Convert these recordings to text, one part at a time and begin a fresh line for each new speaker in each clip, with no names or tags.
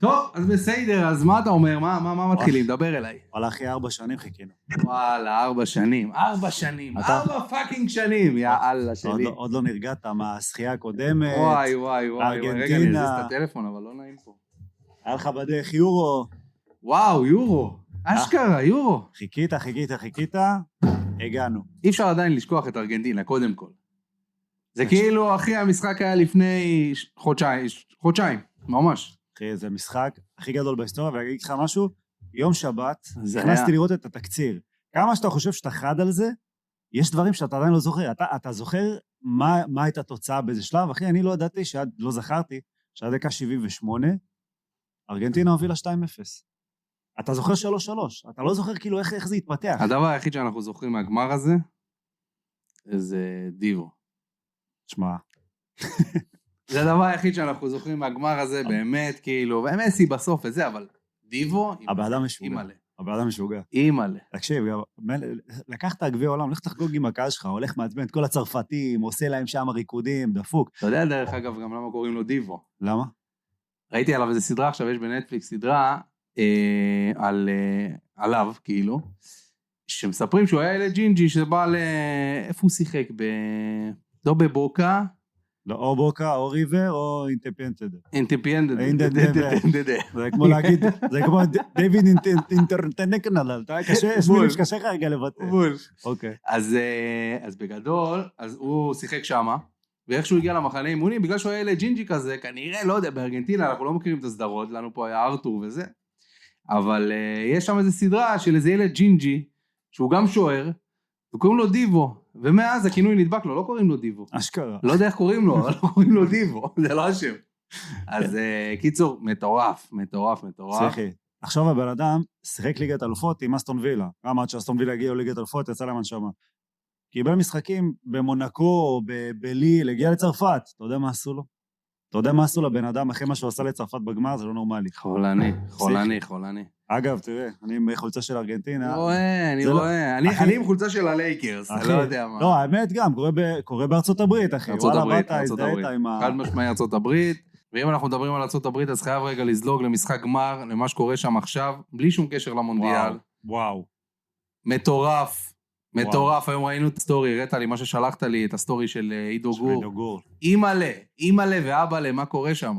טוב, אז בסדר, אז מה אתה אומר? מה מתחילים? דבר אליי.
וואלה, אחי, 4 שנים חיכינו.
וואלה, 4 שנים. 4 שנים. 4 פאקינג שנים, יאללה שלי.
עוד לא נרגעת מהשחייה הקודמת.
וואי. רגע, אני אזיז את הטלפון, אבל לא נעים פה.
היה לך בדרך יורו.
וואו, יורו. אשכרה, יורו.
חיכית. הגענו.
אי אפשר עדיין לשכוח את ארגנטינה, קודם כל. זה כאילו, אחי, המשחק היה לפני חודשיים, ממש.
אחי, זה משחק הכי גדול בהיסטוריה, ואני אגיד לך משהו, יום שבת, נכנסתי לראות את התקציר. כמה שאתה חושב שאתה חד על זה, יש דברים שאתה עדיין לא זוכר. אתה זוכר מה הייתה תוצאה באיזה שלב? אחי, אני לא ידעתי, לא זכרתי, שעד דקה 78, ארגנטינה הובילה 2-0. אתה זוכר 3-3, אתה לא זוכר כאילו איך זה התפתח.
הדבר היחיד שאנחנו זוכרים מהגמר הזה, זה דיבו.
תשמע.
זה הדבר היחיד שאנחנו זוכרים מהגמר הזה, באמת, כאילו, ומסי בסוף וזה, אבל דיבו,
הבאדם משוגע.
אימאלה.
תקשיב, לקחת גביע העולם, לך תחגוג עם הקהל שלך, הולך מעצבן את כל הצרפתים, עושה להם שם ריקודים, דפוק.
אתה יודע, דרך אגב, גם למה קוראים לו דיבו.
למה?
ראיתי עליו איזה סדרה, עכשיו יש בנטפליקס סדרה, עליו, כאילו, שמספרים שהוא היה ילד ג'ינג'י, שבא איפה הוא שיחק? לא בבוקה,
לא, או בוקה, או ריבר, או אינטפיינטד. זה כמו להגיד, זה כמו דיוויד אינטרנטנקנל, קשה לך רגע לבטא. אוקיי.
אז בגדול, אז הוא שיחק שמה, ואיכשהו הגיע למחנה אימונים, בגלל שהוא היה ילד ג'ינג'י כזה, כנראה, לא יודע, בארגנטינה, אנחנו לא מכירים את הסדרות, לנו פה היה ארתור וזה, אבל יש שם איזו סדרה של איזה ילד ג'ינג'י, שהוא גם שוער, וקוראים לו דיבו, ומאז הכינוי נדבק לו, לא קוראים לו דיבו.
אשכרה.
לא יודע איך קוראים לו, אבל לא קוראים לו דיבו, זה לא השם. אז קיצור, מטורף.
צריכי. עכשיו הבן אדם שיחק ליגת אלופות עם אסטון וילה. גם עד שאסטון וילה הגיעו ליגת אלופות, יצא להם הנשמה. קיבל משחקים במונקו, בליל, הגיע לצרפת. אתה יודע מה עשו לו? אתה יודע מה עשו לבן אדם אחרי מה שהוא עשה לצרפת בגמר? זה לא נורמלי.
חולני.
אגב, תראה, אני עם חולצה של ארגנטינה.
אני רואה. אני עם חולצה של הלייקרס, אני לא יודע מה.
לא, האמת גם, קורה בארצות הברית, אחי.
ארצות הברית. חד משמעי ארצות הברית. ואם אנחנו מדברים על ארצות הברית, אז חייב רגע לזלוג למשחק גמר, למה שקורה שם עכשיו, בלי שום קשר למונדיאל.
וואו.
מטורף, היום ראינו את הסטורי, הראית לי מה ששלחת לי, את הסטורי של עידו גור. אימא'לה ואבא'לה, מה קורה שם?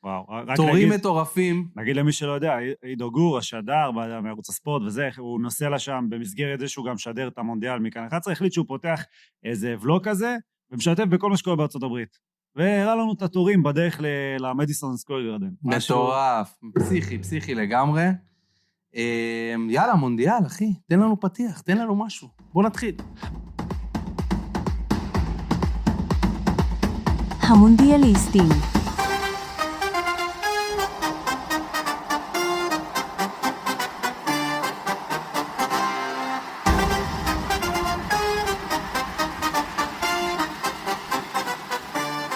וואו.
תורים מטורפים.
נגיד למי שלא יודע, עידו גור, השדר, מערוץ הספורט וזה, הוא נוסע לשם במסגרת זה שהוא גם שדר את המונדיאל מכאן 11, החליט שהוא פותח איזה ולוג כזה, ומשתף בכל מה שקורה בארצות הברית. והראה לנו את התורים בדרך למדיסון סקוור גרדן.
מטורף, פסיכי לגמרי. יאללה, מונדיאל, אחי, תן לנו פתיח, תן לנו משהו. בוא נתחיל.
המונדיאליסטים.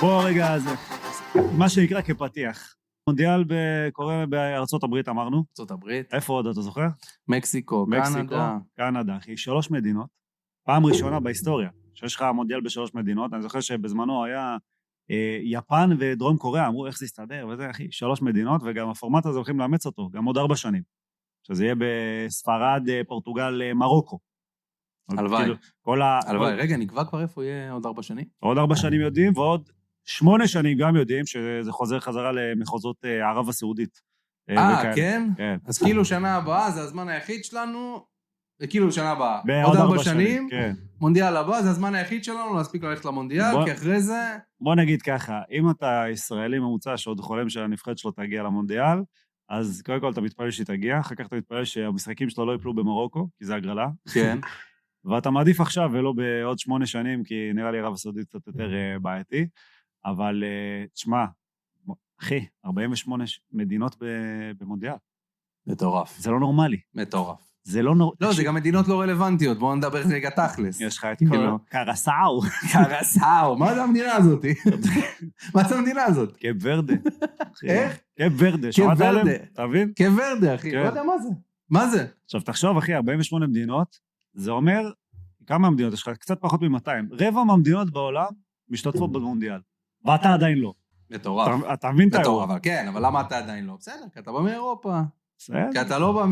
בוא רגע, מה שנקרא כפתיח. מונדיאל קורה בארצות הברית, אמרנו.
ארצות הברית.
איפה עוד, אתה זוכר?
מקסיקו,
קנדה, אחי, 3 מדינות. פעם ראשונה בהיסטוריה, שיש לך מונדיאל ב3 מדינות. אני זוכר שבזמנו היה יפן ודרום קוריאה, אמרו איך זה יסתדר, וזה, אחי, 3 מדינות, וגם הפורמט הזה הולכים לאמץ אותו, גם עוד 4 שנים. שזה יהיה בספרד, פורטוגל, מרוקו.
הלוואי. רגע, נקבע כבר איפה יהיה עוד 4 שנים?
עוד 4 שנים יודעים, ועוד 8 שנים גם יודעים שזה חוזר חזרה למחוזות ערב הסעודית.
כן? כן. אז כאילו שנה הבאה זה הזמן היחיד שלנו, כאילו שנה הבאה. עוד 4 שנים, מונדיאל הבא זה הזמן היחיד שלנו, להספיק ללכת למונדיאל, כי אחרי זה...
בוא נגיד ככה, אם אתה ישראלי ממוצע שעוד חולם שהנבחרת שלו תגיע למונדיאל, אז קודם כל אתה מתפלל שהיא תגיע, אחר כך אתה מתפלל שהמשחקים שלו לא יפלו במרוקו, כי זה הגרלה.
כן.
ואתה מעדיף עכשיו ולא בעוד 8 שנים, כי נראה לי ערב הסעודית קצת יותר בעייתי. אבל תשמע, אחי, 48 מדינות במונדיאל.
מטורף.
זה לא נורמלי.
מטורף.
זה לא נורמלי.
לא, זה גם מדינות לא רלוונטיות, בואו נדבר רגע תכלס.
יש לך את כל...
קרסאו. מה זה המדינה הזאת? מה זה המדינה הזאת?
קאפ ורדה.
איך?
קאפ ורדה, שמעת עליהם? אתה מבין?
קאפ ורדה, אחי, לא יודע מה זה. מה זה?
עכשיו תחשוב, אחי, 48 מדינות, זה אומר, כמה המדינות יש לך? קצת פחות מ-200. רבע מהמדינות בעולם משתתפות במונדיאל. ואתה עדיין לא.
מטורף.
אתה מבין את
מטורף,
האירוע.
אבל כן, אבל למה אתה עדיין לא? בסדר, כי אתה בא מאירופה.
בסדר.
כי אתה לא בא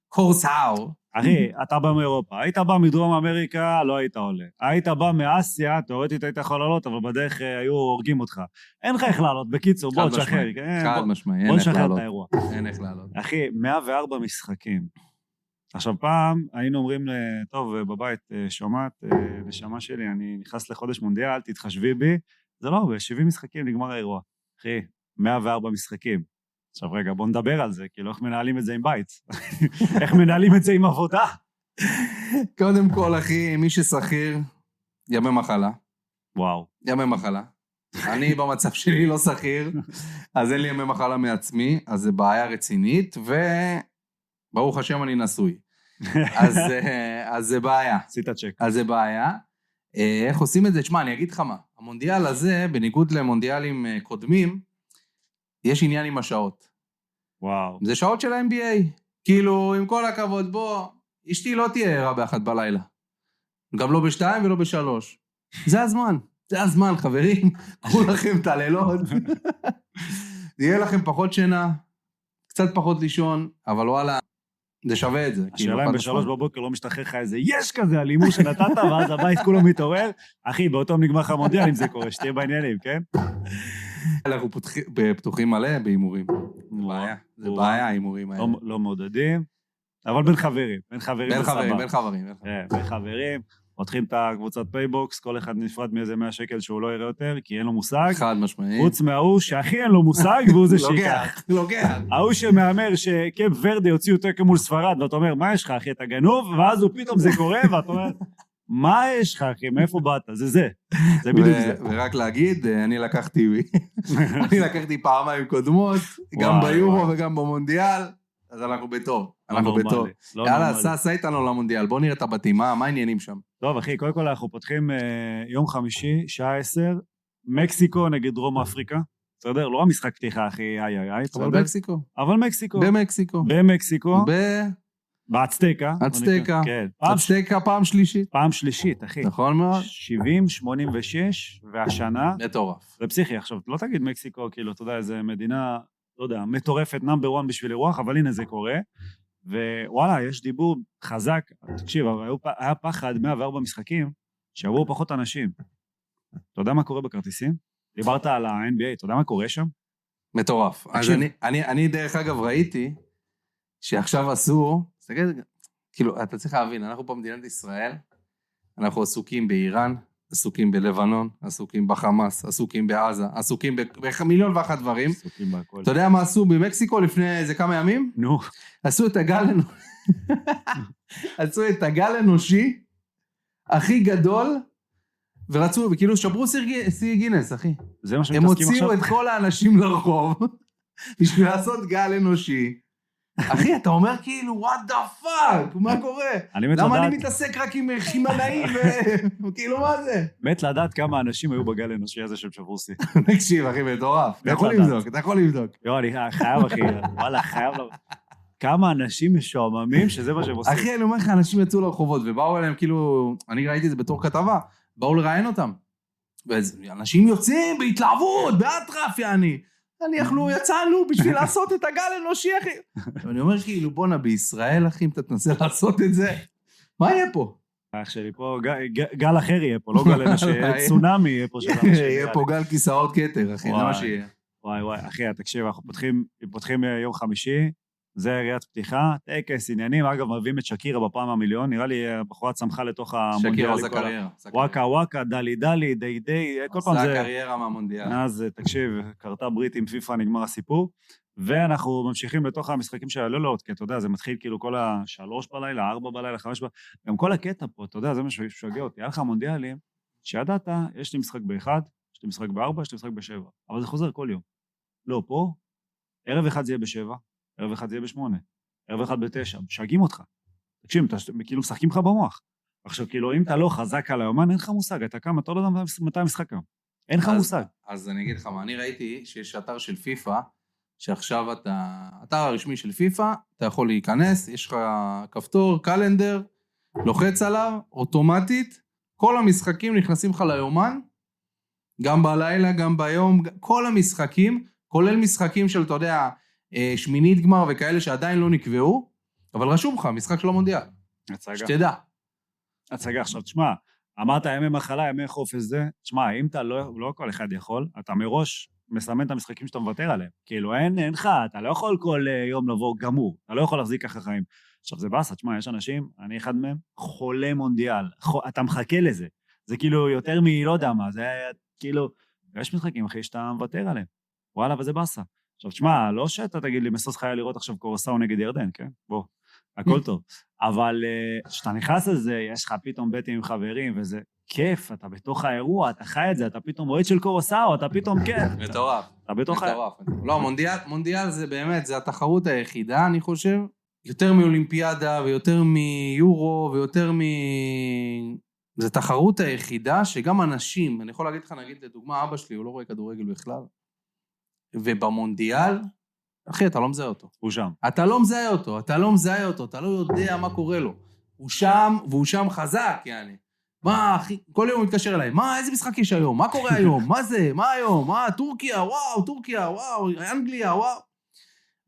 מקורסאו.
אחי, אתה בא מאירופה, היית בא מדרום אמריקה, לא היית עולה. היית בא מאסיה, תאורטית היית יכול לעלות, אבל בדרך היו הורגים אותך. אין לך איך לעלות, בקיצור, בוא תשחרר.
חד משמעי,
בוא
אין איך
נשחרר את
לעלות.
האירוע.
אין איך לעלות.
אחי, 104 משחקים. עכשיו פעם היינו אומרים, טוב, בבית שומעת, נשמה שלי, אני נכנס לחודש מונדיאל, תתחשבי בי, זה לא, ב-70 משחקים נגמר האירוע. אחי, 104 משחקים. עכשיו רגע, בוא נדבר על זה, כאילו איך מנהלים את זה עם בית? איך מנהלים את זה עם עבודה?
קודם כל, אחי, מי ששכיר, ימי מחלה.
וואו.
ימי מחלה. אני במצב שלי לא שכיר, אז אין לי ימי מחלה מעצמי, אז זה בעיה רצינית, וברוך השם אני נשוי. אז זה בעיה.
עשית צ'ק.
אז זה בעיה. איך עושים את זה? תשמע, אני אגיד לך מה. המונדיאל הזה, בניגוד למונדיאלים קודמים, יש עניין עם השעות.
וואו.
זה שעות של ה-NBA. כאילו, עם כל הכבוד, בוא, אשתי לא תהיה ערה באחת בלילה. גם לא ב2 ולא ב3. זה הזמן. זה הזמן, חברים. קחו לכם את הלילות. יהיה לכם פחות שינה, קצת פחות לישון, אבל וואלה, זה שווה את זה.
השאלה אם ב3 בבוקר לא משתחרר לך איזה יש כזה על אימור שנתת, ואז הבית כולו מתעורר. אחי, באותו נגמר לך המונדיאל אם זה קורה, שתהיה בעניינים, כן?
אנחנו פתוחים מלא באימורים. זה בעיה. זה בעיה, האימורים האלה.
לא מעודדים, אבל בין חברים. בין חברים. פותחים את הקבוצת פייבוקס, כל אחד נפרד מאיזה 100 שקל שהוא לא יראה יותר, כי אין לו מושג.
חד משמעי.
חוץ מההוא שהכי אין לו מושג, והוא זה שיקח.
לוקח.
ההוא שמאמר שקאפ ורדה יוציאו תקו מול ספרד, ואתה אומר, מה יש לך, אחי, אתה גנוב? ואז הוא פתאום זה קורה, ואתה אומר, מה יש לך, אחי, מאיפה באת? זה בדיוק זה.
ורק להגיד, אני לקחתי פעמיים קודמות, גם ביורו וגם במונדיאל, אז אנחנו בטוב. אנחנו בטוב. יאללה, סע איתנו למונדיאל, בוא נראה את הבתים, מה העניינים שם?
טוב, אחי, קודם כל אנחנו פותחים יום חמישי, שעה 10, מקסיקו נגד דרום אפריקה, בסדר? לא המשחק פתיחה, אחי,
אבל מקסיקו.
אבל מקסיקו.
במקסיקו.
באצטקה.
אצטקה.
כן.
אצטקה פעם שלישית.
פעם שלישית, אחי.
נכון מאוד.
70, 86, והשנה...
מטורף.
זה פסיכי, עכשיו, לא תגיד מקסיקו, כאילו, אתה יודע, איזה מדינה, לא יודע, מטורפת, נאמבר 1 בשביל אירוח, אבל הנה זה קורה. ווואלה, יש דיבור חזק, תקשיב, היה פחד 104 משחקים, שעברו פחות אנשים. אתה יודע מה קורה בכרטיסים? דיברת על ה-NBA, אתה יודע מה קורה שם?
מטורף. אז אני דרך אגב ראיתי, שעכשיו עשו, כאילו, אתה צריך להבין, אנחנו פה במדינת ישראל, אנחנו עסוקים באיראן, עסוקים בלבנון, עסוקים בחמאס, עסוקים בעזה, עסוקים במיליון ואחת דברים.
עסוקים בהכל.
אתה יודע מה עשו במקסיקו לפני איזה כמה ימים?
נו.
עשו את הגל אנושי הכי גדול, ורצו, וכאילו שברו סי גינס, אחי.
זה מה
הם הוציאו את כל האנשים לרחוב, בשביל לעשות גל אנושי. אחי, אתה אומר כאילו, what the fuck, מה קורה? למה אני מתעסק רק עם חימנאים, וכאילו מה זה?
מת לדעת כמה אנשים היו בגל האנושי הזה של שברו סי.
תקשיב, אחי, מטורף. אתה יכול לבדוק.
לא, אני חייב, אחי, וואלה, חייב לו. כמה אנשים משועממים שזה מה שהם עושים.
אחי, אני אומר לך, אנשים יצאו לרחובות, ובאו אליהם, כאילו, אני ראיתי את זה בתור כתבה, באו לראיין אותם. ואנשים יוצאים בהתלהבות, באטרף, אנחנו יצאנו בשביל לעשות את הגל אנושי, אחי. ואני אומר כאילו, בונה, בישראל, אחי, אם אתה תנסה לעשות את זה, מה יהיה פה?
אח שלי פה, גל אחר יהיה פה, לא גל אנושי, צונאמי יהיה פה.
יהיה פה גל כיסאות כתר, אחי, זה מה שיהיה.
וואי, אחי, תקשיב, אנחנו פותחים יום חמישי, זה ראיית פתיחה, טקס, עניינים, אגב, מביאים את שקירה בפעם המיליון, נראה לי הבחורה צמחה לתוך המונדיאל.
שקירה עושה קריירה.
וואקה, דלי, די, כל פעם זה...
עושה קריירה מהמונדיאל.
אז תקשיב, קרתה ברית עם פיפה, נגמר הסיפור, ואנחנו ממשיכים לתוך המשחקים של הלילות, כי אתה יודע, זה מתחיל כאילו כל 3 בלילה, 4 בלילה, 5 בלילה, גם כל הקטע פה, אתה יודע, זה מה ששגע אותי, היה לך מונדיאלים, שידעת, יש לי משחק ב1, יש לי משחק ב4, יש לי משחק ב7, אבל זה חוזר כל יום. לא, פה, ערב אחד זה יהיה ב7, ערב אחד זה יהיה ב8, ערב אחד ב9, משגעים אותך. תקשיב, כאילו משחקים לך במוח. עכשיו, כאילו, אם אתה לא חזק על היומן, אין לך מושג, אתה קם, אתה לא יודע מתי המשחק קם. אין לך מושג.
אז אני אגיד לך מה, אני ראיתי שיש אתר של פיפה, שעכשיו אתר הרשמי של פיפה, אתה יכול להיכנס, יש לך כפתור, קלנדר, לוחץ עליו, אוטומטית, כל המשחקים נכנסים לך ליומן, גם בלילה, גם ביום, כל המשחקים, כולל משחקים של, אתה יודע, שמינית גמר וכאלה שעדיין לא נקבעו, אבל רשום לך, משחק של המונדיאל. שתדע.
הצגה, עכשיו תשמע, אמרת ימי מחלה, ימי חופש זה, תשמע, אם אתה לא כל אחד יכול, אתה מראש מסמן את המשחקים שאתה מוותר עליהם. כאילו, אין לך, אתה לא יכול כל יום לבוא גמור, אתה לא יכול להחזיק ככה חיים. עכשיו, זה בסה, תשמע, יש אנשים, אני אחד מהם, חולה מונדיאל, אתה מחכה לזה. זה כאילו יותר לא יודע מה, זה כאילו, יש משחקים, אחי, שאתה מוותר עליהם. וואלה, וזה בסה. עכשיו, תשמע, לא שאתה תגיד לי, מסוס חיה לראות עכשיו קורסאו נגד ירדן, כן? בוא, הכל טוב. אבל כשאתה נכנס לזה, יש לך פתאום בטים עם חברים, וזה כיף, אתה בתוך האירוע, אתה חי את זה, אתה פתאום רואה של קורסאו, אתה פתאום כן.
מטורף.
אתה בתוך
האירוע. לא, מונדיאל זה באמת, זה התחרות היחידה, אני חושב, יותר מאולימפיאדה, ויותר מיורו, ויותר זה תחרות היחידה שגם אנשים, אני יכול להגיד לך, נגיד לדוגמה, אבא שלי, הוא לא רואה כדורגל בכלל, ובמונדיאל, אחי, אתה לא מזהה אותו.
הוא שם.
אתה לא מזהה אותו, אתה לא יודע מה קורה לו. הוא שם, והוא שם חזק, יעני. מה, אחי, כל יום הוא מתקשר אליי, מה, איזה משחק יש היום? מה קורה היום? מה זה? מה היום? מה, טורקיה, וואו, אנגליה, וואו.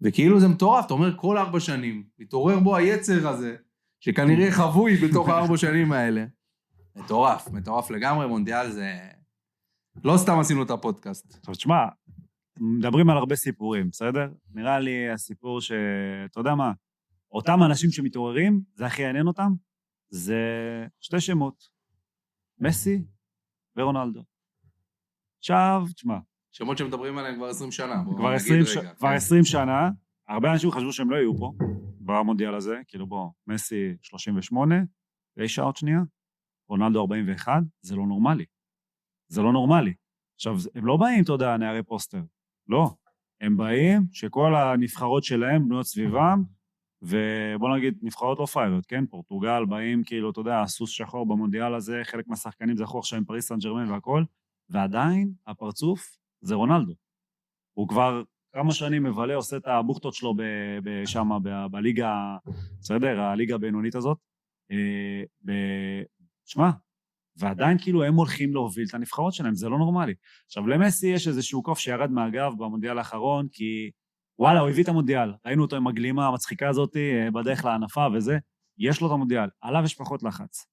וכאילו זה מטורף, אתה אומר, כל 4 שנים, מתעורר בו היצר הזה, שכנראה חבוי בתוך 4 שנים האלה. מטורף לגמרי, מונדיאל זה... לא סתם עשינו את הפודקאסט.
עכשיו, תשמע, מדברים על הרבה סיפורים, בסדר? נראה לי הסיפור אתה יודע מה, אותם אנשים שמתעוררים, זה הכי עניין אותם, זה 2 שמות, מסי ורונלדו. עכשיו, תשמע.
שמות שמדברים עליהם כבר 20 שנה.
כבר 20 שנה, הרבה אנשים חשבו שהם לא יהיו פה, במונדיאל הזה, כאילו בוא, מסי 38, 9 עוד שנייה, רונלדו 41, זה לא נורמלי. זה לא נורמלי. עכשיו, הם לא באים, אתה יודע, נערי פוסטר. לא. הם באים שכל הנבחרות שלהם בנויות סביבם, ובוא נגיד, נבחרות לא פיירות, כן? פורטוגל באים, כאילו, אתה יודע, סוס שחור במונדיאל הזה, חלק מהשחקנים זכו עכשיו עם פריס סן ז'רמן והכל, ועדיין הפרצוף זה רונלדו. הוא כבר כמה שנים מבלה, עושה את הבוכטות שלו שם, בליגה, בסדר, הליגה הבינונית הזאת. שמע, ועדיין כאילו הם הולכים להוביל את הנבחרות שלהם, זה לא נורמלי. עכשיו, למסי יש איזשהו קוף שירד מהגב במונדיאל האחרון, כי וואלה, הוא הביא את המונדיאל, ראינו אותו עם הגלימה המצחיקה הזאת, בדרך לענפה וזה, יש לו את המונדיאל, עליו יש פחות לחץ.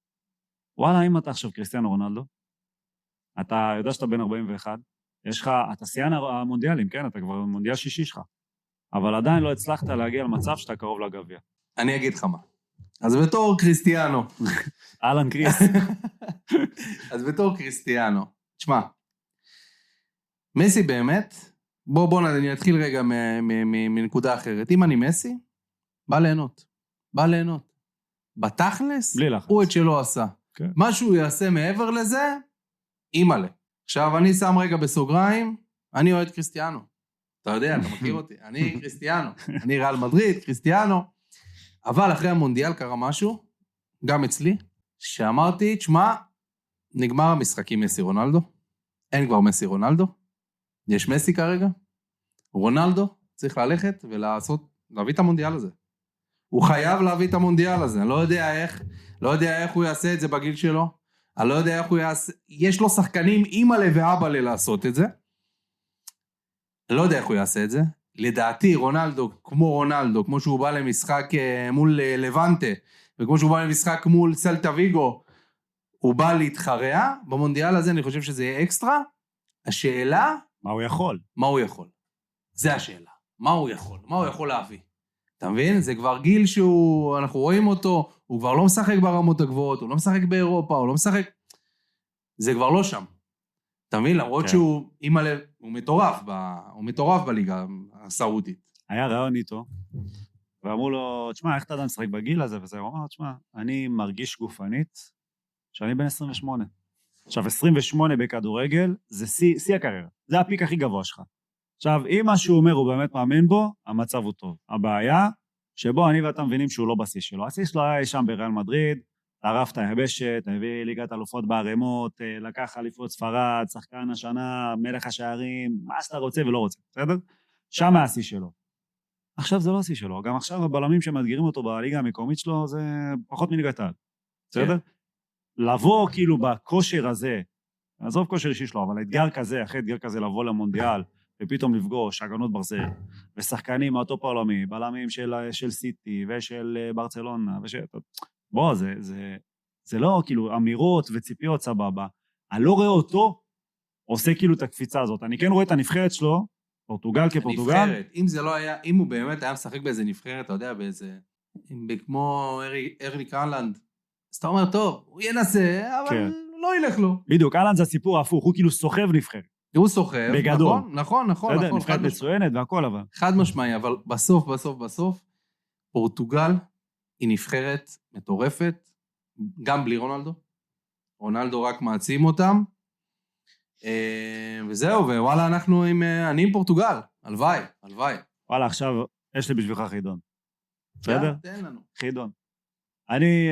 וואלה, אם אתה עכשיו קריסטיאנו רונלדו, אתה יודע שאתה בן 41, יש לך, אתה שיאן המונדיאלים, כן? אתה כבר מונדיאל שישי שלך, אבל עדיין לא הצלחת להגיע למצב שאתה קרוב לגביע.
אני אגיד לך מה. אז בתור קריסטיאנו.
אלן קריס.
אז בתור קריסטיאנו. תשמע, מסי באמת, בוא אני אתחיל רגע מנקודה אחרת. אם אני מסי, בא ליהנות. בתכלס, הוא את שלא עשה.
כן.
מה שהוא יעשה מעבר לזה, אימאלה. עכשיו אני שם רגע בסוגריים, אני אוהד קריסטיאנו. אתה יודע, אתה מכיר אותי. אני קריסטיאנו. אני ריאל מדריד, קריסטיאנו. אבל אחרי המונדיאל קרה משהו, גם אצלי, שאמרתי, תשמע, נגמר המשחק עם מסי רונלדו, אין כבר מסי רונלדו, יש מסי כרגע, רונלדו צריך ללכת להביא את המונדיאל הזה. הוא חייב להביא את המונדיאל הזה, אני לא יודע איך הוא יעשה את זה בגיל שלו, אני לא יודע איך הוא יעשה, יש לו שחקנים אימא'לה ואבא'לה לעשות את זה, אני לא יודע איך הוא יעשה את זה, לדעתי רונלדו, כמו שהוא בא למשחק מול לבנטה, וכמו שהוא בא למשחק מול סלטה ויגו, הוא בא להתחרע, במונדיאל הזה אני חושב שזה יהיה אקסטרה, השאלה...
מה הוא יכול?
זה השאלה, מה הוא יכול להביא? אתה מבין? זה כבר גיל אנחנו רואים אותו, הוא כבר לא משחק ברמות הגבוהות, הוא לא משחק באירופה, הוא לא משחק... זה כבר לא שם. אתה מבין? למרות שהוא, הוא מטורף בליגה הסעודית.
היה רעיון איתו, ואמרו לו, תשמע, איך אתה עדיין משחק בגיל הזה? וזה, הוא אמר, תשמע, אני מרגיש גופנית שאני בן 28. עכשיו, 28 בכדורגל, זה שיא הקריירה. זה הפיק הכי גבוה שלך. עכשיו, אם מה שהוא אומר הוא באמת מאמין בו, המצב הוא טוב. הבעיה, שבו אני ואתה מבינים שהוא לא בשיא שלו. השיא שלו היה שם בריאל מדריד, טרף את היבשת, הביא ליגת אלופות בערימות, לקח אליפות ספרד, שחקן השנה, מלך השערים, מה שאתה רוצה ולא רוצה, בסדר? שם השיא שלו. עכשיו זה לא השיא שלו, גם עכשיו הבלמים שמאתגרים אותו בליגה המקומית שלו, זה פחות מליגת העל, בסדר? לבוא כאילו בכושר הזה, עזוב כושר אישי שלו, אבל אתגר כזה, אחרי אתגר כזה לבוא למונדיאל, ופתאום לפגוש הגנות ברזל, ושחקנים מהטופ העולמי, בלמים של סיטי ושל ברצלונה, בוא, זה לא כאילו אמירות וציפיות סבבה. אני לא רואה אותו עושה כאילו את הקפיצה הזאת. אני כן רואה את הנבחרת שלו, פורטוגל כפורטוגל.
הנבחרת, אם זה לא היה, אם הוא באמת היה משחק באיזה נבחרת, אתה יודע, באיזה, כמו ארליק הלנד, אז אתה אומר, טוב, הוא ינסה, אבל לא ילך לו.
בדיוק, הלנד זה הסיפור הפוך, הוא כאילו סוחב נבחרת.
הוא סוחב,
בגדול.
נכון.
נבחרת מצוינת והכל אבל.
חד משמעי, אבל בסוף, פורטוגל היא נבחרת מטורפת, גם בלי רונלדו. רונלדו רק מעצים אותם, וזהו, ווואלה, אני עם פורטוגל, הלוואי.
וואלה, עכשיו יש לי בשבילך חידון. בסדר?
תן לנו.
חידון. אני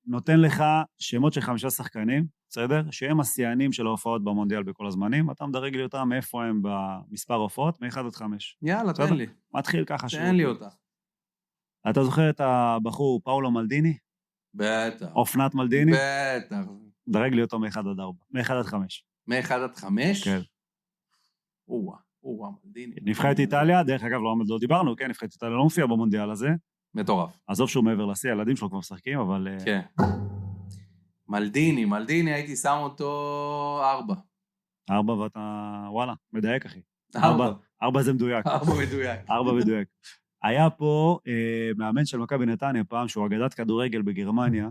נותן לך שמות של 5 שחקנים, בסדר? שהם השיאנים של ההופעות במונדיאל בכל הזמנים, אתה מדרג לי אותם מאיפה הם במספר הופעות, מ-1 עד 5.
יאללה, תן לי.
מתחיל ככה.
תן לי אותה.
אתה זוכר את הבחור פאולו מלדיני?
בטח.
אופנת מלדיני?
בטח.
דרג לי אותו מ-1 עד 4. מ-1 עד 5.
מ-1 עד 5?
כן.
מלדיני.
נבחרת איטליה, דרך אגב לא דיברנו, כן, נבחרת איטליה לא מופיע במונדיאל הזה.
מטורף.
עזוב שהוא מעבר לשיא, הילדים שלו כבר משחקים, אבל...
כן. מלדיני, הייתי שם אותו 4.
4 ואתה, וואלה, מדייק אחי.
4
זה מדויק. 4 מדויק. היה פה מאמן של מכבי נתניה פעם, שהוא אגדת כדורגל בגרמניה,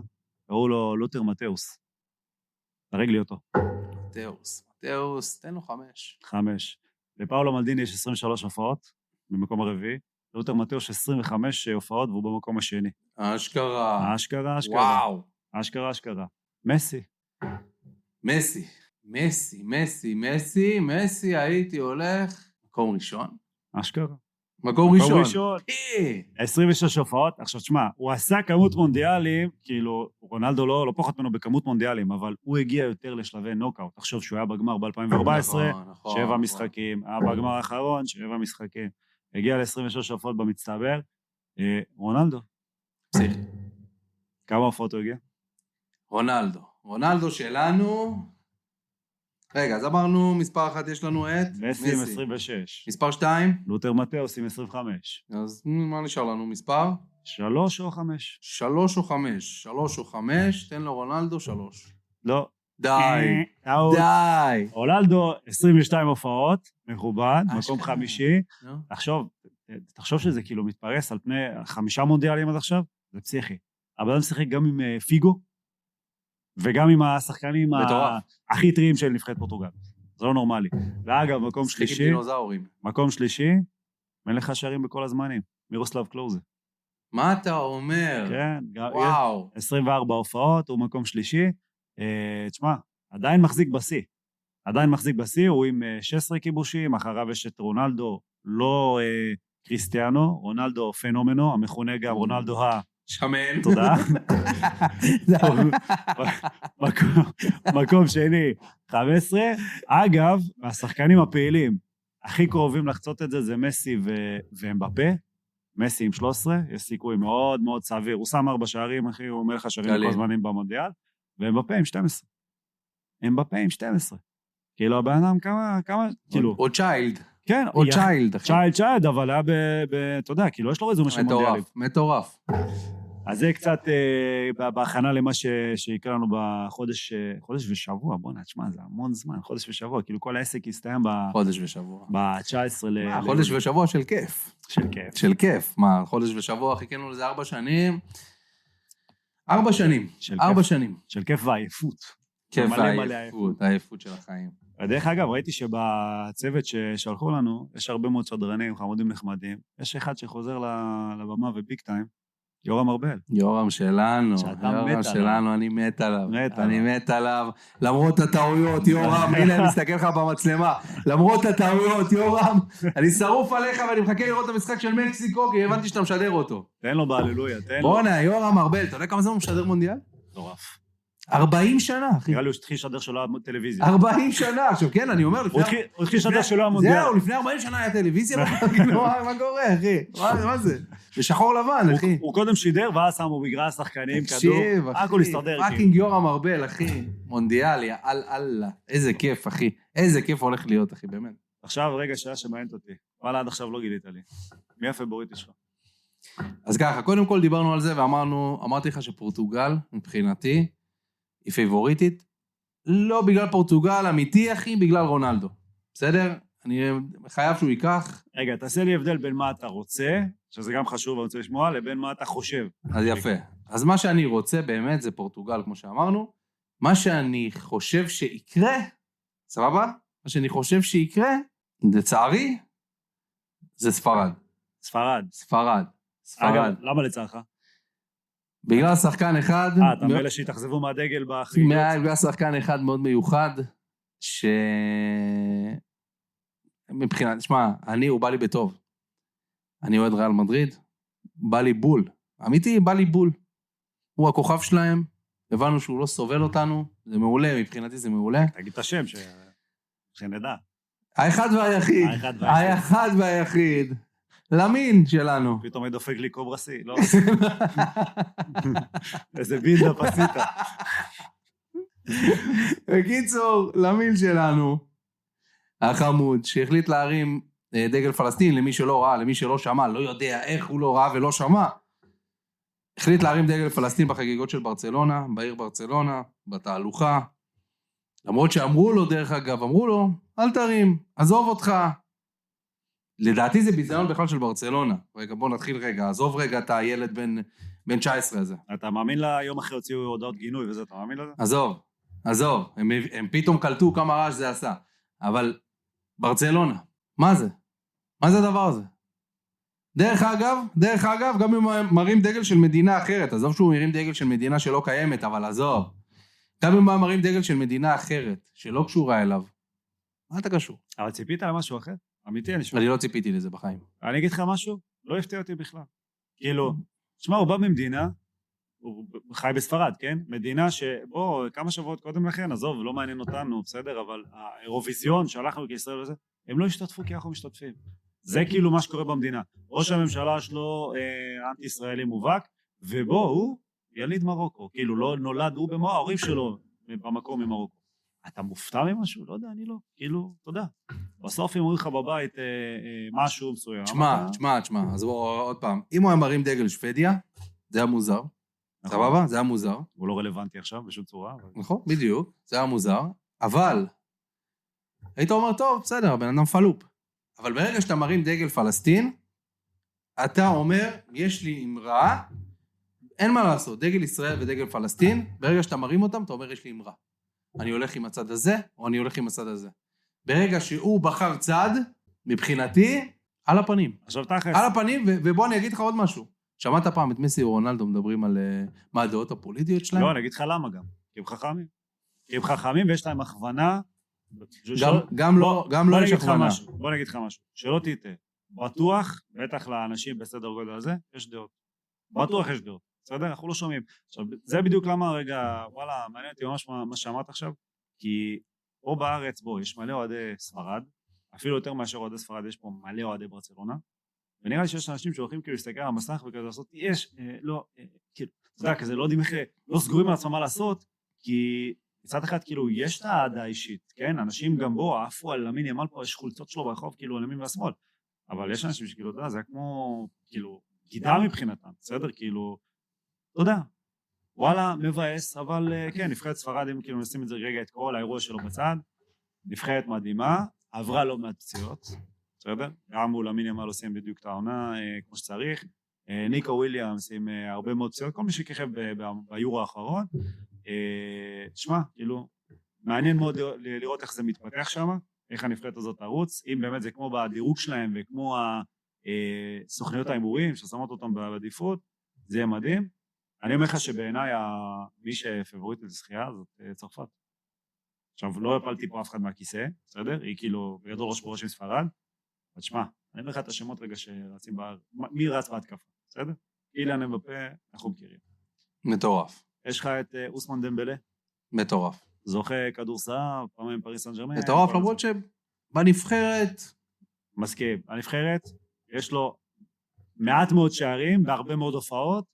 קראו לו לותר מתאוס. תרג לי אותו.
מתאוס, תן לו 5.
5. לפאולו מלדיני יש 23 הופעות, במקום הרביעי. לותר מתאוס 25 הופעות, והוא במקום השני.
אשכרה.
וואו. אשכרה.
מסי, הייתי הולך. מקום ראשון.
אשכרה.
מקום ראשון.
26 הופעות. עכשיו, תשמע, הוא עשה כמות מונדיאלים, כאילו, רונלדו לא פחות ממנו בכמות מונדיאלים, אבל הוא הגיע יותר לשלבי נוקאוט. תחשוב שהוא היה בגמר ב-2014, 7 משחקים. היה בגמר האחרון, 7 משחקים. הגיע ל-26 הופעות במצטבר. רונלדו.
פסיך.
כמה הופעות הוא הגיע?
רונלדו שלנו... רגע, אז אמרנו, מספר 1 יש לנו את...
מסי עם 26.
מספר 2?
לותר מתאוס עם 25.
אז מה נשאר לנו? מספר?
3 או 5?
3 או 5, תן לו רונלדו 3.
לא.
די.
רונלדו 22 הופעות, מכובד, מקום 5. תחשוב שזה כאילו מתפרס על פני 5 מונדיאלים עד עכשיו, זה פסיכי. אבל אני משחק גם עם פיגו, וגם עם השחקנים הכי טריים של נבחרת פורטוגל. זה לא נורמלי. ואגב, מקום שלישי, אין לך שערים בכל הזמנים. מירוסלב קלוזה.
מה אתה אומר?
כן.
וואו.
24 הופעות, הוא מקום שלישי. תשמע, עדיין מחזיק בשיא, הוא עם 16 כיבושים, אחריו יש את רונלדו, לא קריסטיאנו, רונלדו פנומנו, המכונה גם רונלדו
שמן.
תודה. מקום שני, 15. אגב, השחקנים הפעילים הכי קרובים לחצות את זה, זה מסי ואמבפה. מסי עם 13, יש סיכוי מאוד מאוד סביר. הוא שם 4 שערים, אחי, הוא אומר לך שערים כל הזמנים במונדיאל, ואמבפה עם 12. כאילו, הבאנם כמה, כאילו...
או צ'יילד.
כן,
או צ'יילד.
צ'יילד, אבל היה אתה יודע, כאילו, יש לו רזומה של מונדיאלים.
מטורף.
אז זה קצת בהכנה למה שיקרה לנו בחודש ושבוע, בוא נתשמע, זה המון זמן, חודש ושבוע, כאילו כל העסק יסתיים
חודש ושבוע.
ב-19
חודש ושבוע של כיף. של כיף. מה, חודש ושבוע, חיכינו לזה 4 שנים. 4 שנים. 4 שנים.
של כיף ועייפות.
כיף ועייפות, העייפות של החיים.
דרך אגב, ראיתי שבצוות ששלחו לנו, יש הרבה מאוד שדרנים, חמודים נחמדים. יש אחד שחוזר לבמה וביג טיים, יורם ארבל.
יורם שלנו, אני מת עליו. למרות הטעויות, יורם, הנה אני מסתכל לך במצלמה, למרות הטעויות, יורם, אני שרוף עליך ואני מחכה לראות את המשחק של מקסיקו, כי הבנתי שאתה משדר אותו.
תן לו בהללויה, תן לו.
בוא'נה, יורם ארבל, אתה יודע כמה זמן הוא משדר מונדיאל?
מטורף.
40 שנה, אחי.
נראה לי הוא התחיל לשדר שלא היה טלוויזיה.
40 שנה, עכשיו כן, אני אומר,
הוא התחיל לשדר שלא היה מונדיאל.
זהו, לפני 40 שנה היה טלוויזיה, מה קורה, אחי? מה זה? בשחור לבן, אחי.
הוא קודם שידר, ואז שמו מגרש שחקנים, כדור, הכל הסתדר.
פאקינג יורם ארבל, אחי. מונדיאלי, אללה. איזה כיף, אחי. איזה כיף הולך להיות, אחי, באמת.
עכשיו רגע שעה שמעיינת אותי. וואלה, עד עכשיו לא גילית לי. מי הפייבוריטי שלך?
אז ככה, קודם כל דיברנו על זה, אמרתי לך שפורטוגל, מבחינתי, היא פייבוריטית, לא בגלל פורטוגל, אמיתי, אחי, בגלל רונלדו. בסדר? אני חייב שהוא ייקח.
רגע, תעשה לי הבדל בין מה אתה רוצה, שזה גם חשוב, אני רוצה לשמוע, לבין מה אתה חושב.
אז יפה. אז מה שאני רוצה באמת זה פורטוגל, כמו שאמרנו. מה שאני חושב שיקרה, סבבה? מה שאני חושב שיקרה, לצערי, זה ספרד.
ספרד. אגב, למה לצערך?
בגלל שחקן אחד...
אתה מאלה שהתאכזבו מהדגל בחגיגות?
בגלל שחקן אחד מאוד מיוחד, מבחינת, תשמע, הוא בא לי בטוב. אני אוהד ריאל מדריד, בא לי בול. אמיתי, בא לי בול. הוא הכוכב שלהם, הבנו שהוא לא סובל אותנו, זה מעולה, מבחינתי זה מעולה.
תגיד את השם, שנדע.
האחד והיחיד. למין שלנו.
פתאום דופק לי קוברסי, לא? איזה בילדאפ עשית.
בקיצור, למין שלנו, החמוד, שהחליט להרים דגל פלסטין, למי שלא ראה, למי שלא שמע, לא יודע איך הוא לא ראה ולא שמע, החליט להרים דגל פלסטין בחגיגות של ברצלונה, בעיר ברצלונה, בתהלוכה, למרות שאמרו לו, דרך אגב, אמרו לו, אל תרים, עזוב אותך. לדעתי זה ביזיון בכלל של ברצלונה. רגע, בוא נתחיל רגע, עזוב רגע את הילד בן 19 הזה.
אתה מאמין לה, יום אחרי הוציאו הודעות גינוי וזה, אתה מאמין לזה?
עזוב, הם פתאום קלטו כמה רעש זה עשה. אבל ברצלונה, מה זה? מה זה הדבר הזה? דרך אגב, גם אם הם מרים דגל של מדינה אחרת, עזוב שהוא מרים דגל של מדינה שלא קיימת, אבל עזוב. גם אם הם מרים דגל של מדינה אחרת, שלא קשורה אליו, מה אתה קשור?
אבל ציפית למשהו אחר? אמיתי, אני שואל.
אני לא ציפיתי לזה בחיים.
אני אגיד לך משהו, לא הפתיע אותי בכלל. כאילו, תשמע, הוא בא ממדינה, הוא חי בספרד, כן? מדינה שבוא, כמה שבועות קודם לכן, עזוב, לא מעניין אותנו, בסדר, אבל האירוויזיון שהלכנו כישראל וזה, הם לא השתתפו כי אנחנו משתתפים. זה כאילו מה שקורה במדינה. ראש הממשלה שלו אנטי-ישראלי מובהק, ובו הוא יליד מרוקו. כאילו, לא נולד הוא במו, ההורים שלו במקום ממרוקו. אתה מופתע ממשהו? לא יודע, אני לא. כאילו, תודה. בסוף אם אומרים לך בבית משהו מסוים.
תשמע, אז בואו עוד פעם. אם הוא היה מרים דגל שוודיה, זה היה מוזר. סבבה? זה היה מוזר.
הוא לא רלוונטי עכשיו בשום צורה.
נכון, בדיוק. זה היה מוזר. אבל, היית אומר, טוב, בסדר, הבן אדם פלופ. אבל ברגע שאתה מרים דגל פלסטין, אתה אומר, יש לי אמרה, אין מה לעשות, דגל ישראל ודגל פלסטין, ברגע שאתה מרים אותם, אתה אומר, יש לי אמרה. אני הולך עם הצד הזה, או אני הולך עם הצד הזה. ברגע שהוא בחר צד, מבחינתי, על הפנים.
עכשיו תכף.
על הפנים, ובוא אני אגיד לך עוד משהו. שמעת פעם את מסי או רונלדו מדברים על מה הדעות הפוליטיות שלהם?
לא, אני אגיד לך למה גם. כי הם חכמים. כי הם חכמים ויש להם הכוונה.
גם לא יש הכוונה.
בוא נגיד לך משהו. שלא תטעה. בטוח, בטח לאנשים בסדר גודל הזה, יש דעות. בטוח יש דעות. בסדר? אנחנו לא שומעים. עכשיו, זה בדיוק למה רגע, וואלה, מעניין אותי ממש מה שאמרת עכשיו, כי פה בארץ, בוא, יש מלא אוהדי ספרד, אפילו יותר מאשר אוהדי ספרד, יש פה מלא אוהדי ברצלונה, ונראה לי שיש אנשים שהולכים כאילו להסתכל על המסך וכזה לעשות, לא, כאילו, אתה יודע, כזה לא יודעים איך, לא סגורים על עצמם מה לעשות, כי מצד אחד, כאילו, יש את העדה האישית, כן? אנשים גם בו, עפו על למין ימל פה, יש חולצות שלו ברחוב, כאילו, על ימין והשמאל, אבל יש אנשים שכאילו, אתה יודע, זה כמו, כאילו, גידה מבחינתם, בסדר? כאילו, אתה יודע, וואלה, מבאס, אבל כן, נבחרת ספרד, אם כאילו נשים את זה רגע את כל האירוע שלו בצד, נבחרת מדהימה, עברה לא מעט פציעות, בסדר? גם מול למין ימל עושים בדיוק את העונה כמו שצריך, ניקו וויליאמס עם הרבה מאוד פציעות, כל מי שכיכב ביורו האחרון, תשמע, כאילו, מעניין מאוד לראות איך זה מתפתח שם, איך הנבחרת הזאת תרוץ, אם באמת זה כמו בדירוג שלהם וכמו סוכניות ההימורים ששמות אותם בעדיפות, זה יהיה מדהים. אני אומר לך שבעיניי מי שפבוריטית לשחייה זאת צרפת. עכשיו לא הפלתי פה אף אחד מהכיסא, בסדר? היא כאילו בגדול ראש בראש עם ספרד, אז שמע, אני אומר לך את השמות רגע שרצים מי רץ בהתקפה, בסדר? אילן אמבפה, אנחנו מכירים.
מטורף.
יש לך את אוסמן דמבלה,
מטורף.
זוכה כדורסל, פעמים פריס סן ז'רמן.
מטורף, למרות שבנבחרת...
מסכים. הנבחרת, יש לו מעט מאוד שערים, בהרבה מאוד הופעות,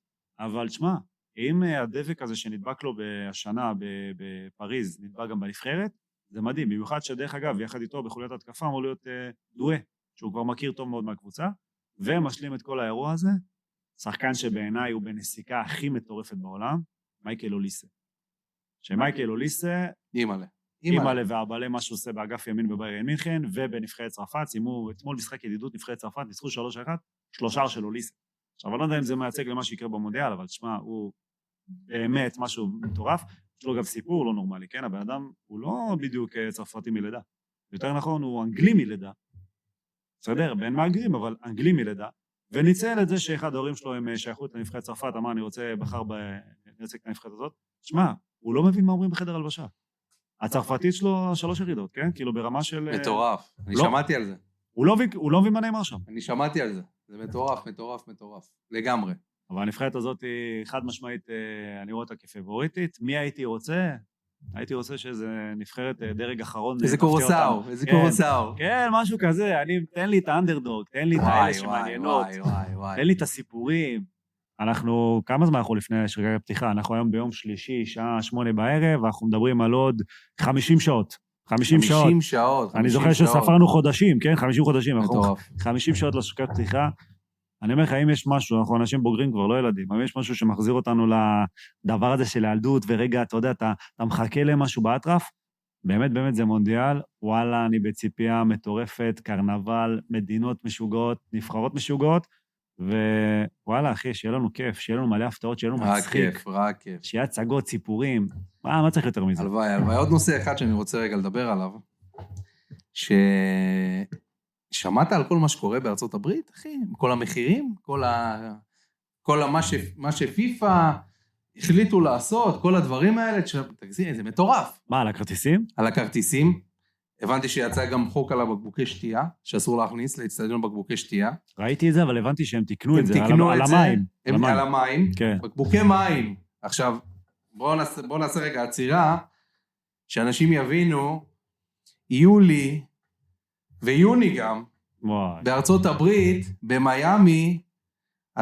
אבל תשמע, אם הדבק הזה שנדבק לו השנה בפריז, נדבק גם בנבחרת, זה מדהים, במיוחד שדרך אגב, יחד איתו בחוליית התקפה אמור להיות דואה, שהוא כבר מכיר טוב מאוד מהקבוצה, ומשלים את כל האירוע הזה, שחקן שבעיניי הוא בנסיקה הכי מטורפת בעולם, מייקל אוליסה. שמייקל אוליסה, אימאלה ואבאלה מה שהוא עושה באגף ימין בביירן מינכן, ובנבחרת צרפת, סיימו אתמול משחק ידידות נבחרת צרפת, ניצחו 3-1, 3 של אוליסה. עכשיו, אני לא יודע אם זה מייצג למה שיקרה במונדיאל, אבל תשמע, הוא באמת משהו מטורף, יש לו גם סיפור לא נורמלי, כן? הבן אדם הוא לא בדיוק צרפתי מלידה, יותר נכון, הוא אנגלי מלידה. בסדר, בין מהגרים, אבל אנגלי מלידה, וניצל את זה שאחד ההורים שלו הם שייכות לנבחרת צרפת, אמר, אני רוצה בחר לייצג את הנבחרת הזאת. תשמע, הוא לא מבין מה אומרים בחדר הלבשה. הצרפתית שלו 3 ירידות, כן? כאילו ברמה של...
מטורף, אני שמעתי על זה.
הוא לא מבין מה נאמר שם.
אני שמעתי על זה, זה מטורף, מטורף, מטורף, לגמרי.
אבל הנבחרת הזאת היא חד משמעית, אני רואה אותה כפבוריטית. מי הייתי רוצה? הייתי רוצה שזה נבחרת דרג אחרון.
איזה קורוסאו, איזה קורוסאו.
כן, משהו כזה, תן לי את האנדרדוג, תן לי את האלה שמעניינות, תן לי את הסיפורים. אנחנו, כמה זמן אנחנו לפני שרגע הפתיחה? אנחנו היום ביום שלישי, שעה 8 בערב, ואנחנו מדברים על עוד 50 שעות. 50 שעות. אני זוכר שספרנו חודשים, כן? 50 חודשים. 50 שעות לשקת פתיחה. אני אומר לך, אם יש משהו, אנחנו אנשים בוגרים כבר, לא ילדים, אבל יש משהו שמחזיר אותנו לדבר הזה של הילדות, ורגע, אתה יודע, אתה מחכה למשהו באטרף, באמת זה מונדיאל, וואלה, אני בציפייה מטורפת, קרנבל, מדינות משוגעות, נבחרות משוגעות, ווואלה, אחי, שיהיה לנו כיף, שיהיה לנו מלא הפתעות, שיהיה לנו מצחיק.
רק כיף.
שיהיה הצגות, סיפורים, מה צריך יותר מזה?
הלוואי. עוד נושא אחד שאני רוצה רגע לדבר עליו, שמעת על כל מה שקורה בארצות הברית, אחי? כל המחירים, מה שפיפה החליטו לעשות, כל הדברים האלה, תגזיר, זה מטורף.
מה, על הכרטיסים?
על הכרטיסים. הבנתי שיצא גם חוק על הבקבוקי שתייה, שאסור להכניס לאצטדיון בקבוקי שתייה.
ראיתי את זה, אבל הבנתי שהם תיקנו את זה, על המים.
על המים, בקבוקי מים. עכשיו, בואו נעשה רגע עצירה, שאנשים יבינו, יולי, ויוני גם, בארצות הברית, במיימי,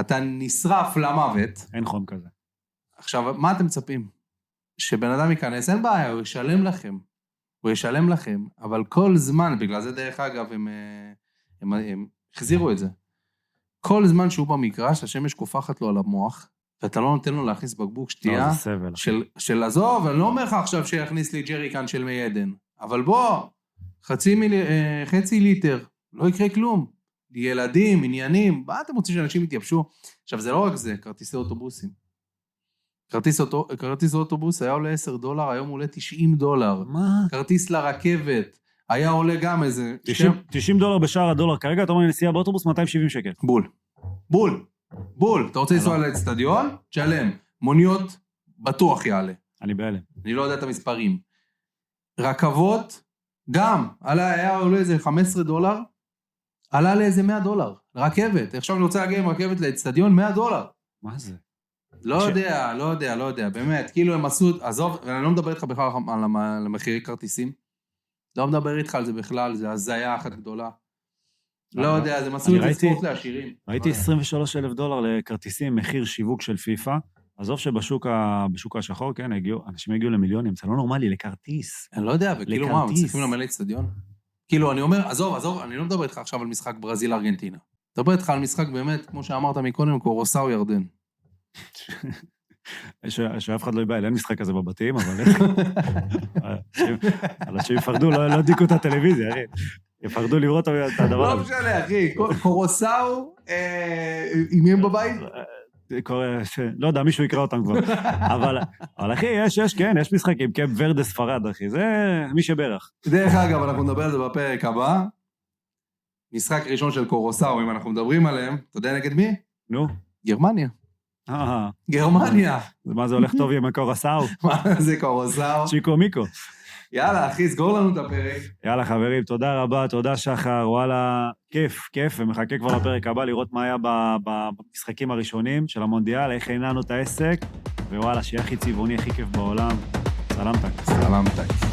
אתה נשרף למוות.
אין חום כזה.
עכשיו, מה אתם מצפים? שבן אדם ייכנס, אין בעיה, הוא ישלם לכם, אבל כל זמן, בגלל זה דרך אגב, הם החזירו את זה. כל זמן שהוא במגרש, השמש קופחת לו על המוח, ואתה לא נותן לו להכניס בקבוק שתייה, של עזוב, אני לא אומר לך עכשיו שיכניס לי ג'ריקן של מי עדן, אבל בוא, חצי ליטר, לא יקרה כלום. ילדים, עניינים, מה אתם רוצים שאנשים יתייבשו? עכשיו, זה לא רק זה, כרטיסי אוטובוסים. כרטיס אוטובוס היה עולה $10, היום עולה $90.
מה?
כרטיס לרכבת, היה עולה גם איזה...
$90 בשער הדולר, כרגע אתה אומר נסיעה באוטובוס 270 שקל.
בול. אתה רוצה לנסוע לאצטדיון? תשלם. מוניות, בטוח יעלה.
אני בהלם.
אני לא יודע את המספרים. רכבות, גם, היה עולה איזה $15, עלה לאיזה $100. רכבת, עכשיו אני רוצה להגיע עם רכבת לאצטדיון, $100.
מה זה?
לא יודע, באמת, כאילו הם עשו, עזוב, אני לא מדבר איתך בכלל על המחירי כרטיסים, לא מדבר איתך על זה בכלל, זה הזיה אחת גדולה. לא יודע, זה עשו את זה ספורט לעשירים.
ראיתי $23,000 לכרטיסים, מחיר שיווק של פיפה, עזוב שבשוק השחור, כן, אנשים הגיעו למיליונים, זה לא נורמלי, לכרטיס.
אני לא יודע, וכאילו מה, מצליחים למלא אצטדיון? כאילו, אני אומר, עזוב, אני לא מדבר איתך עכשיו על משחק ברזיל-ארגנטינה. מדבר איתך על משחק באמת, כמו שאמרת מקודם, קורוסאו ירדן.
שאף אחד לא ייבא, אין משחק כזה בבתים, אבל אנשים יפחדו, לא דיקו את הטלוויזיה, אחי. יפחדו לראות את הדבר הזה.
לא משנה, אחי, קורוסאו, עם מי הם בבית?
לא יודע, מישהו יקרא אותם כבר. אבל אחי, יש משחקים, קאפ ורדה ספרד, אחי, זה מי שברך.
דרך אגב, אנחנו נדבר על זה בפרק הבא. משחק ראשון של קורוסאו, אם אנחנו מדברים עליהם, אתה יודע נגד מי?
נו.
גרמניה. גרמניה.
מה זה הולך טוב עם הקורוסאו?
מה זה קורוסאו?
צ'יקו מיקו.
יאללה, אחי, סגור לנו את הפרק.
יאללה, חברים, תודה רבה, תודה שחר, וואלה, כיף, ומחכה כבר לפרק הבא לראות מה היה במשחקים הראשונים של המונדיאל, איך הנענו את העסק, ווואלה, שיהיה הכי צבעוני, הכי כיף בעולם. סלמתק.
סלמתק.